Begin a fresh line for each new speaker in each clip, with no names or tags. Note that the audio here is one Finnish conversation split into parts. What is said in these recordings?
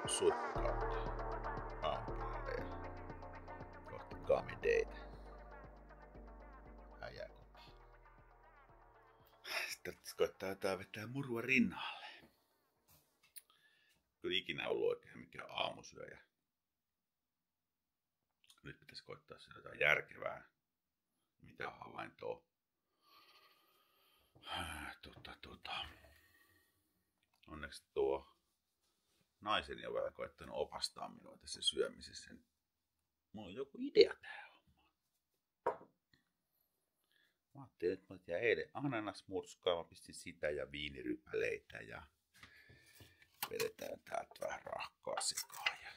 sutkautta aamulla ja kohti kamideita. Äijää kotiin. Sitten koittaa jotain vetää murua rinnalle. Kyllä ikinä ollut oikein mikään aamusyöjä. Nyt pitäisi koittaa syödä jotain järkevää. Mitä havaintoa? Onneksi tuo naiseni on vähän koittanut opastaa minua tässä syömisessä. Mulla on joku idea tähän hommaan. Mä ajattelin, että mä tein eilen ananasmurskaa. Mä pistin sitä ja viinirypäleitä ja vedetään täältä vähän rahkaa sekaan ja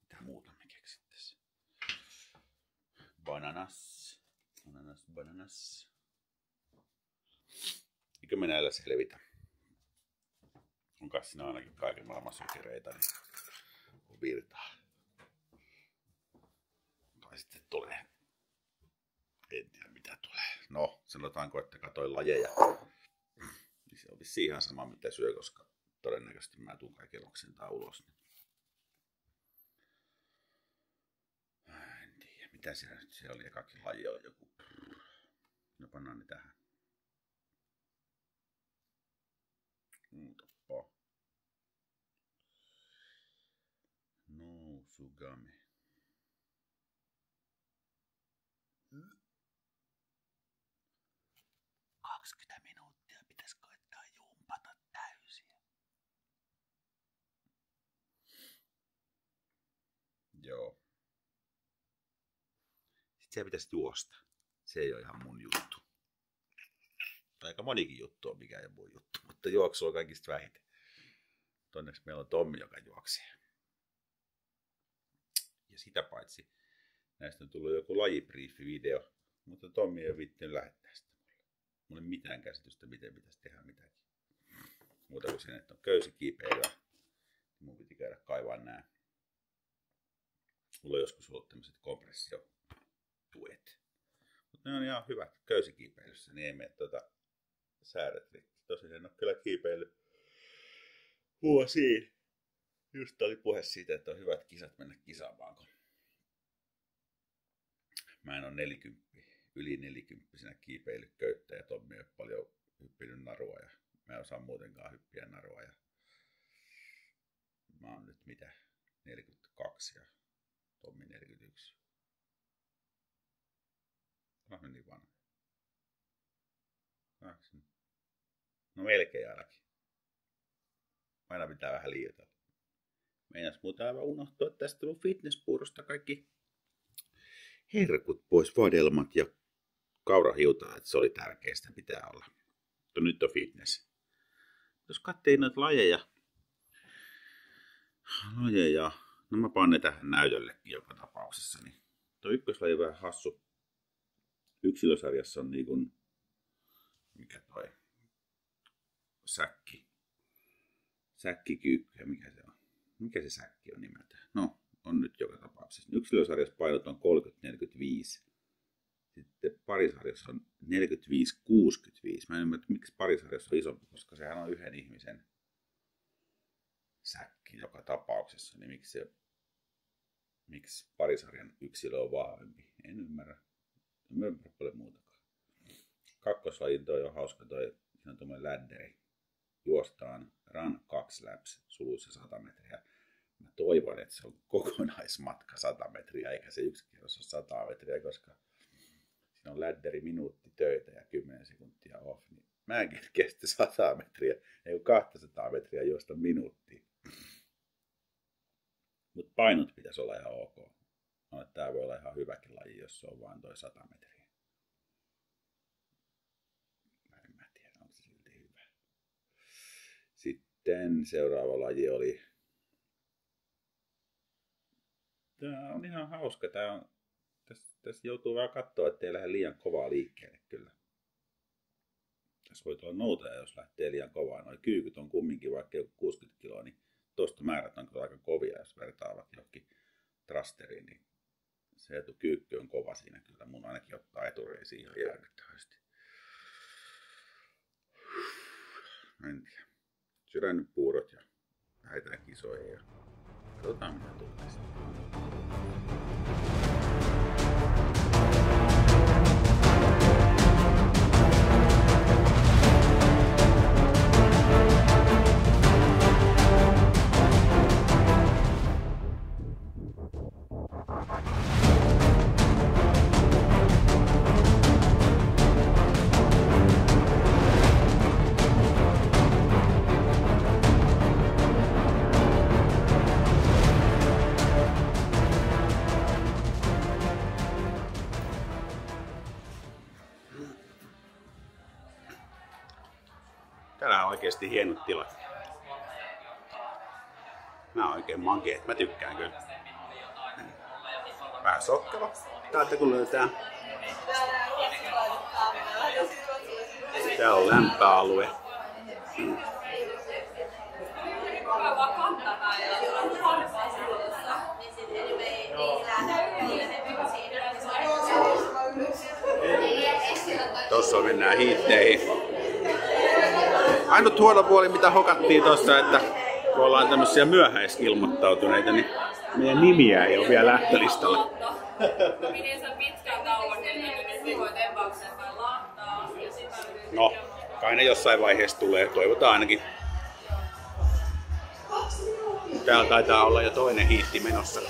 mitä muuta me keksin tässä. Bananas. Eikö me näillä selvitä? On kai siinä ainakin kaiken maailman sokereita, niin on virtaa. Tai sitten tulee. En tiedä mitä tulee. No, sanotaanko, että katsoin lajeja. Niin se on vissiin ihan sama mitä syö, koska todennäköisesti mä tuun kaiken oksentaa ulos. En tiedä, mitä siellä nyt siellä oli. Ekakin laji oli joku. No pannaan ne tähän. Muutapa. No, sugame. 20 minuuttia pitäisi koittaa jumpata täysiä. Joo. Sitten siellä pitäisi juosta. Se ei ole ihan mun juttu. Aika monikin juttu on, mikä ei ole mun juttu. Mutta juoksu on kaikista vähiten. Onneksi meillä on Tommi, joka juoksee. Ja sitä paitsi näistä on tullut joku lajibriifi-video. Mutta Tommi ei ole viittinyt lähettää sitä mulle. Mulla ei mitään käsitystä, miten pitäisi tehdä mitäkin. Muuta kuin sen, että on köysikiipeilyä. Mun piti käydä kaivaa nää. Mulla on joskus ollut tämmöiset kompressiotuet. Mutta ne on ihan hyvät köysikiipeilyssä, niin ei mene säädöt rikki. Tosin en ole kyllä kiipeillyt vuosiin. Just oli puhe siitä, että on hyvät kisat mennä kisaamaan, kun mä en ole yli 40 kiipeillyt köyttä ja Tommi ei ole paljon hyppinyt narua ja mä en osaa muutenkaan hyppiä narua ja mä oon nyt 42 ja Tommi 41. Onko niin vanha? No melkein ainakin. Aina pitää vähän liioitella. Meinas muuta aivan unohtua tästä mun fitnesspuurosta kaikki herkut pois, vadelmat ja kaurahiutaa, että se oli tärkeää, sitä pitää olla. Mutta nyt on fitness. Jos katsoo noita lajeja, no mä panen tähän näytöllekin joka tapauksessa, niin tuo ykköslaji on vähän hassu. Yksilösarjassa on niin kuin, mikä toi, säkkikyykky ja mikä se on? Mikä se säkki on nimeltään? No, on nyt joka tapauksessa. Yksilösarjassa painot on 30-45. Sitten parisarjassa on 45-65. Mä en ymmärrä, miksi parisarjassa on isompi, koska sehän on yhden ihmisen säkki joka tapauksessa. Niin miksi parisarjan yksilö on vahvempi? En ymmärrä. En ymmärrä paljon muutakaan. Kakkoslajin toi on hauska toi. Siinä on tommoinen lädderi. Juostaan run 2 laps, suluissa 100 metriä. Mä toivon, että se on kokonaismatka 100 metriä, eikä se yksi kierros ole 100 metriä, koska siinä on lädderi minuutti töitä ja 10 sekuntia off. Niin mä en kestä 100 metriä, ei 200 metriä juosta minuuttia. Mutta painot pitäisi olla ihan ok. No, tää voi olla ihan hyväkin laji, jos se on vain toi 100 metriä. Mä tiedä, onko se silti hyvä. Sitten seuraava laji oli. Tää on ihan hauska. Tässä joutuu vähän katsoa, ettei lähde liian kovaa liikkeelle kyllä. Tässä voi tulla noutaja, jos lähtee liian kovaa. Noi kyykyt on kumminkin vaikka 60 kiloa, niin tuosta määrät on kyllä aika kovia, jos vertaavat johonkin trasteriin. Niin se etukyykky on kova siinä kyllä. Mun ainakin ottaa etureisiin ihan järkyttävästi. En tiedä. Sydännyt puurot ja lähdetään kisoihin ja Katsotaan mitä tulee sitten. Täällä on oikeesti hienot tilat. Nää on oikein makeet. Mä tykkään kyllä. Vähän sokkava. Täältä kun löytää. Täällä on lämpöalue. Tossa mennään hiitteihin. Ainut huono puoli, mitä hokattiin tuossa, että kun ollaan tämmöisiä myöhäisilmoittautuneita, niin meidän nimiä ei ole vielä lähtölistalla. No, kai ne jossain vaiheessa tulee, toivotaan ainakin. Täällä taitaa olla jo toinen hiitti menossa.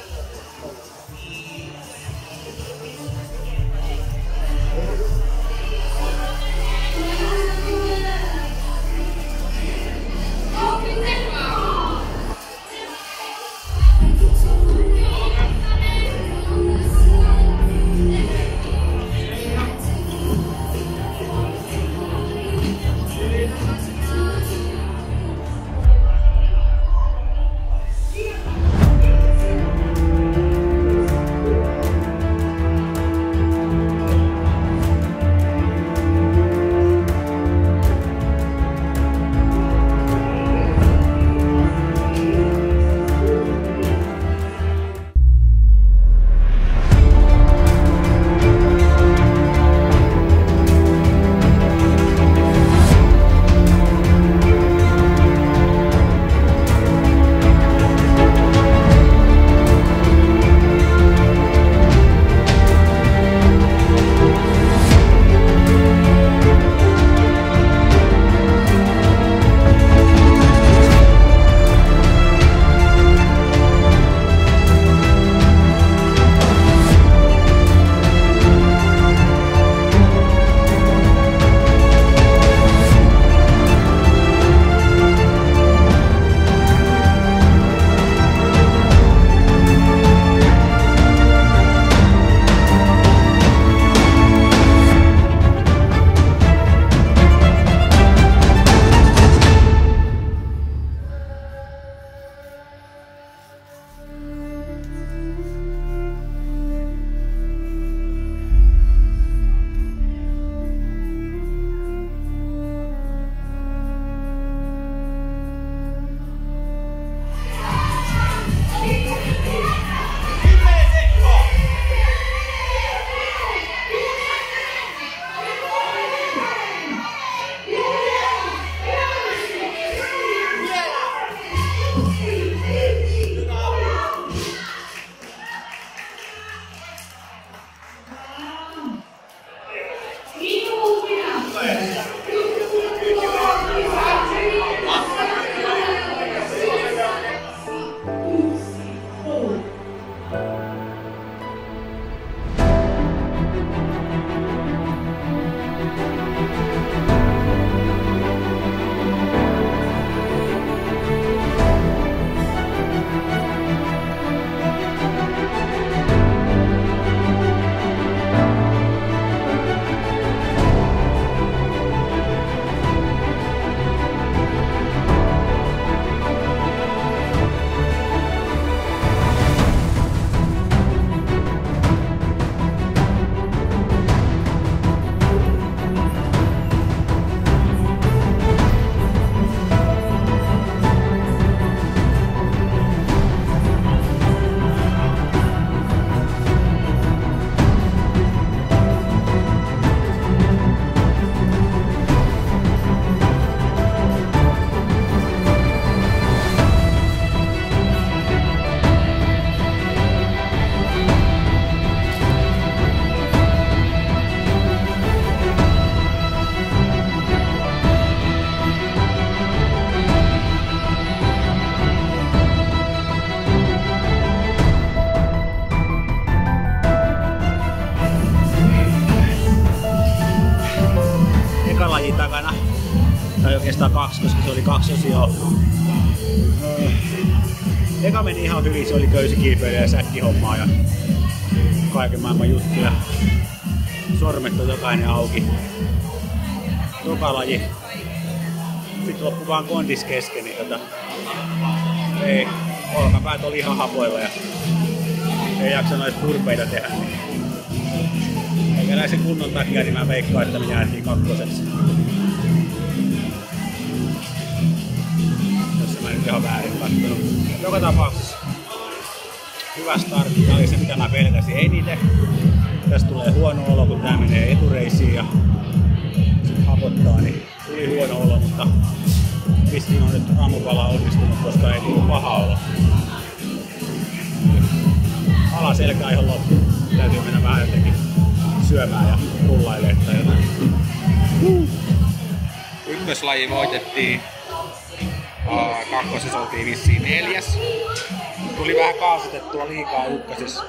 eka laji takana. Tai oikeastaan 2, koska se oli 2 osioa. Eka meni ihan hyvin, se oli köysikiipeilyä ja säkkihommaa ja kaiken maailman juttuja. Sormet on jokainen auki. Toka laji. Sitten loppu vaan kondis kesken, niin ei, olkapäät oli ihan hapoilla ja ei jaksa noita purpeita tehdä. Eikä näisen kunnon takia, niin mä veikkaan, että me jäätiin 2. Jos mä nyt ihan väärin kattonut. Joka tapauksessa hyvä startti. Tämä oli se, mitä mä pelkäsin eniten. Tästä tulee huono olo, kun tää menee etureisiin ja sit hapottaa, niin tuli huono olo, mutta pistiin on nyt aamupala onnistunut, koska ei tullut paha olo. Alaselkä ihan loppu. Täytyy mennä vähän jotenkin syömään ja rullailemaan tai jotain.
Ykköslaji voitettiin. 2. oltiin vissiin 4. Tuli vähän kaasutettua liikaa ykkösessä.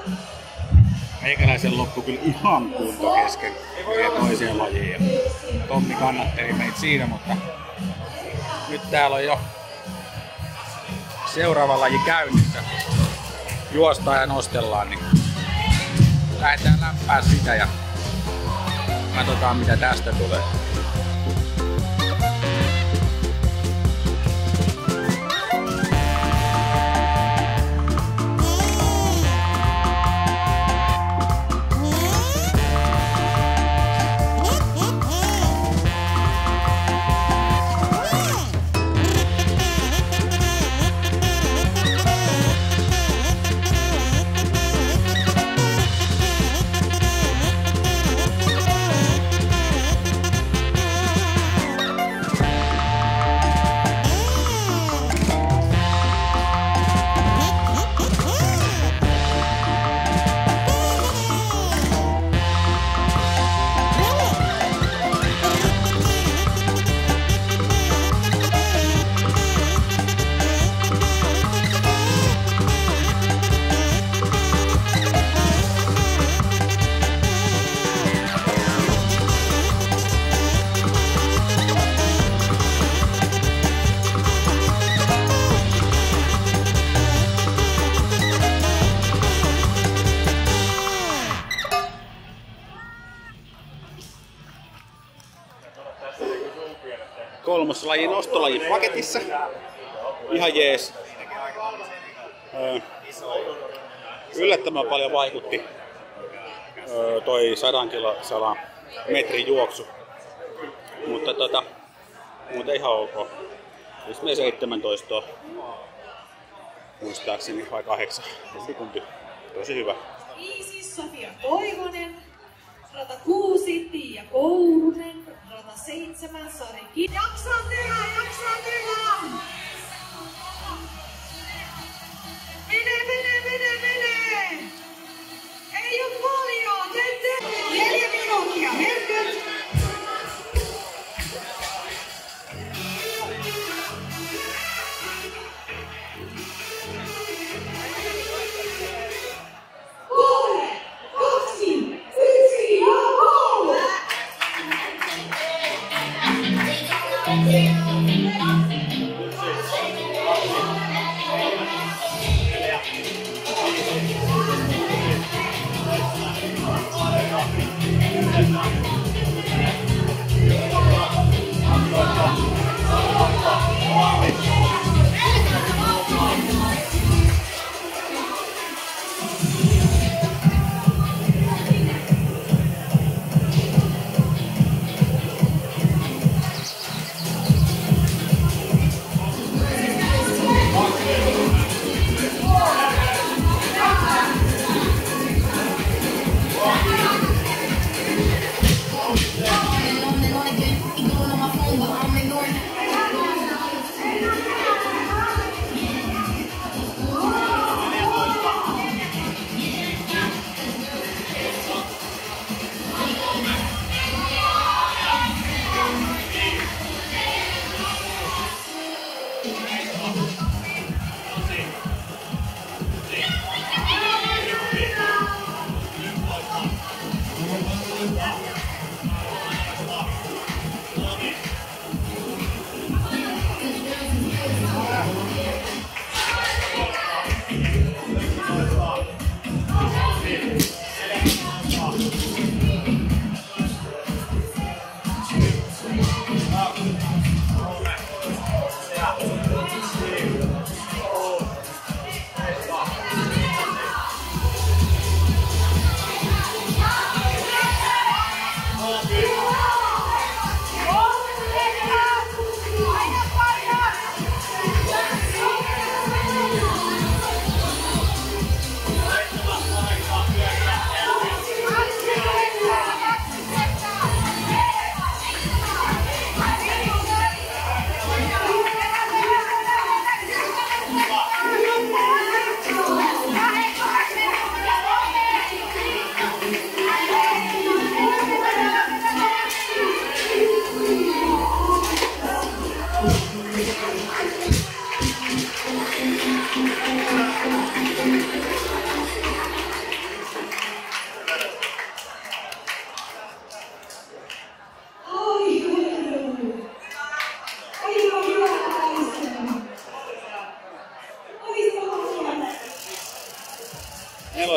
Meikäläisen loppu kyllä ihan kunto kesken toiseen lajiin. Ja Tommi kannatteli meitä siinä, mutta nyt täällä on jo seuraava laji käynnissä. Juostaan ja nostellaan, niin lähdetään lämpää sitä ja katsotaan mitä tästä tulee. Kolmoslaji nostolaji paketissa. Ihan jees. Yllättävän paljon vaikutti toi 100 metrin juoksu. Mutta ihan ok. Siis me 17 muistaakseni vai 8 sekuntia. Tosi hyvä.
5 Sofia Toivonen, rata 6 Tiia Kourunen, rata 7 Sari Kivi. Jaksaa tehdä! Mene! Ei oo paljon! 4 minuuttia, herkut!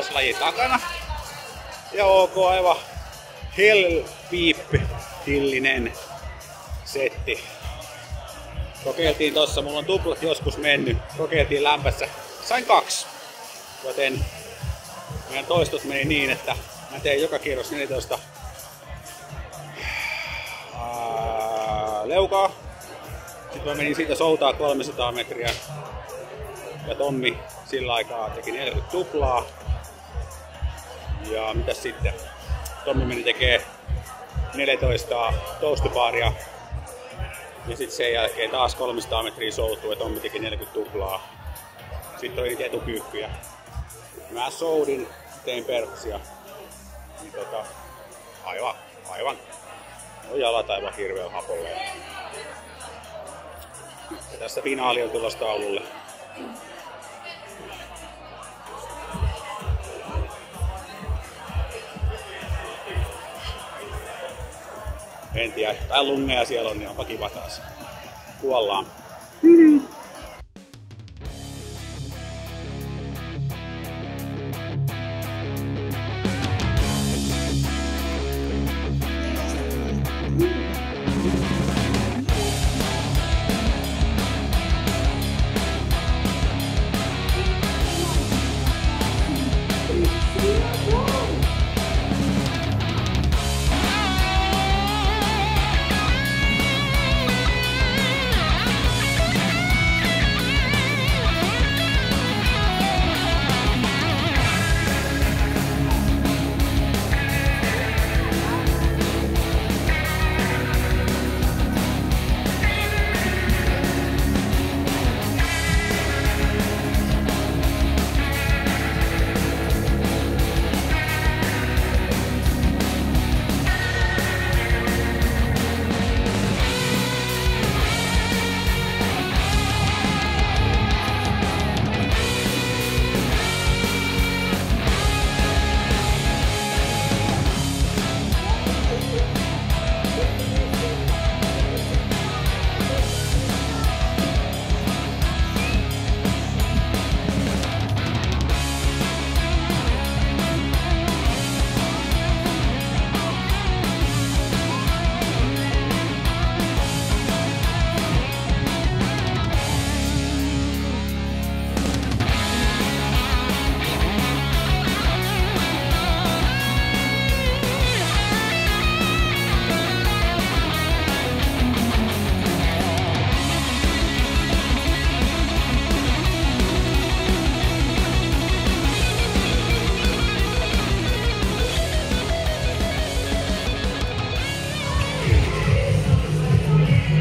kakkoslaji takana. Ja OK, aivan hillinen setti. Kokeiltiin tossa, mulla on tuplat joskus mennyt. Kokeiltiin lämpässä. Sain 2. Joten meidän toistot meni niin, että mä tein joka kierros 14 leukaa. Sitten mä menin siitä soutaa 300 metriä. Ja Tommi sillä aikaa teki 40 tuplaa. Ja mitäs sitten? Tommi meni tekee 14 toastupaaria. Ja sitten sen jälkeen taas 300 metriä soutua ja Tommi teki 40 tuplaa. Sitten oli niitä etukyykkyjä. Mä soudin, tein perksia. Niin aivan. No jalat aivan hirveän hapolle. Ja tässä finaali on tulossa taululle. En tiedä, tai lungeja siellä on, niin onpa kiva taas. Kuollaan.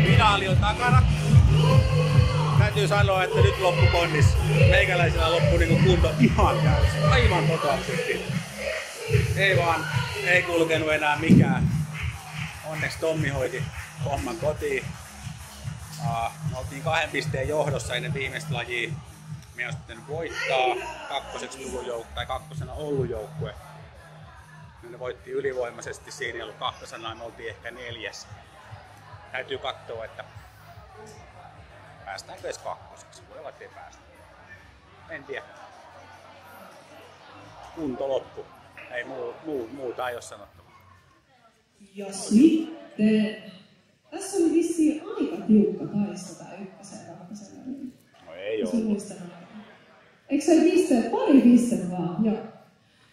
Finaali on takana. Täytyy sanoa, että nyt loppu konnis. Meikäläisellä loppu niinku kunto ihan täysin. Aivan totaalisesti. Ei kulkenut enää mikään. Onneksi Tommi hoiti homman kotiin. Me oltiin 2 pisteen johdossa ennen viimeistä lajia. Me olisi pitänyt voittaa kakkosena ollut joukkue. Ne voitti ylivoimaisesti, siinä ei ollut 200, me oltiin ehkä 4. Täytyy katsoa, että päästäänkö edes 2. Voi olla, ettei päästä. En tiedä. Kunto loppu. Ei muuta ei ole sanottu.
Ja sitten tässä oli vissiin aika tiukka taisto tää 1. ja 2.
No ei ollut.
Eikö se pari pistettä vaan? Joo.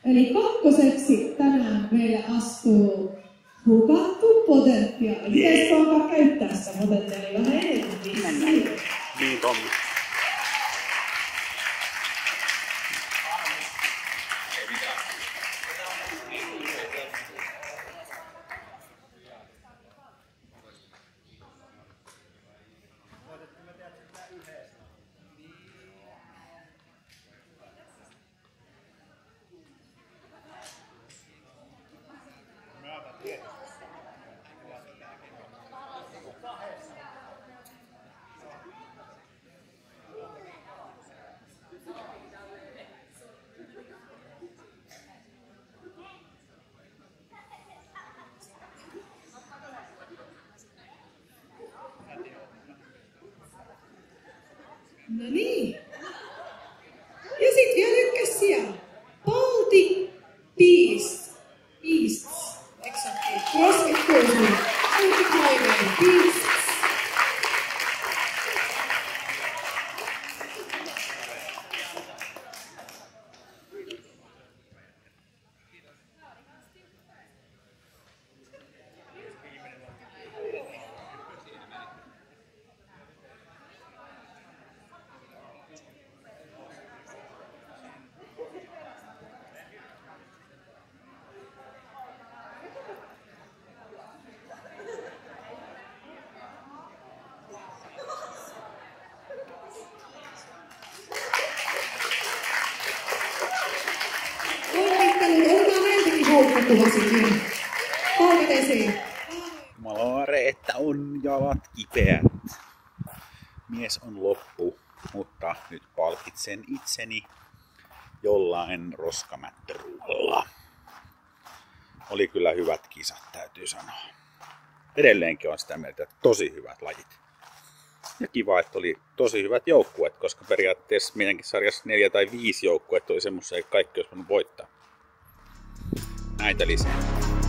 Eli 2. tänään meille astuu hukattu potentiaali. Miten se alkaa käyttää sitä potentiaalia vähän enemmän?
Niin, Tommi.
No niin. Ja sit vielä ykkössiä. Paul
ymmärrä, että on jalat kipeät. Mies on loppu, mutta nyt palkitsen itseni jollain roskamättöruualla. Oli kyllä hyvät kisat, täytyy sanoa. Edelleenkin on sitä mieltä, että tosi hyvät lajit. Ja kiva, että oli tosi hyvät joukkueet, koska periaatteessa meidänkin sarjassa 4 tai 5 joukkueet oli semmoisia, että kaikki olisi voinut voittaa. Näitä lisää.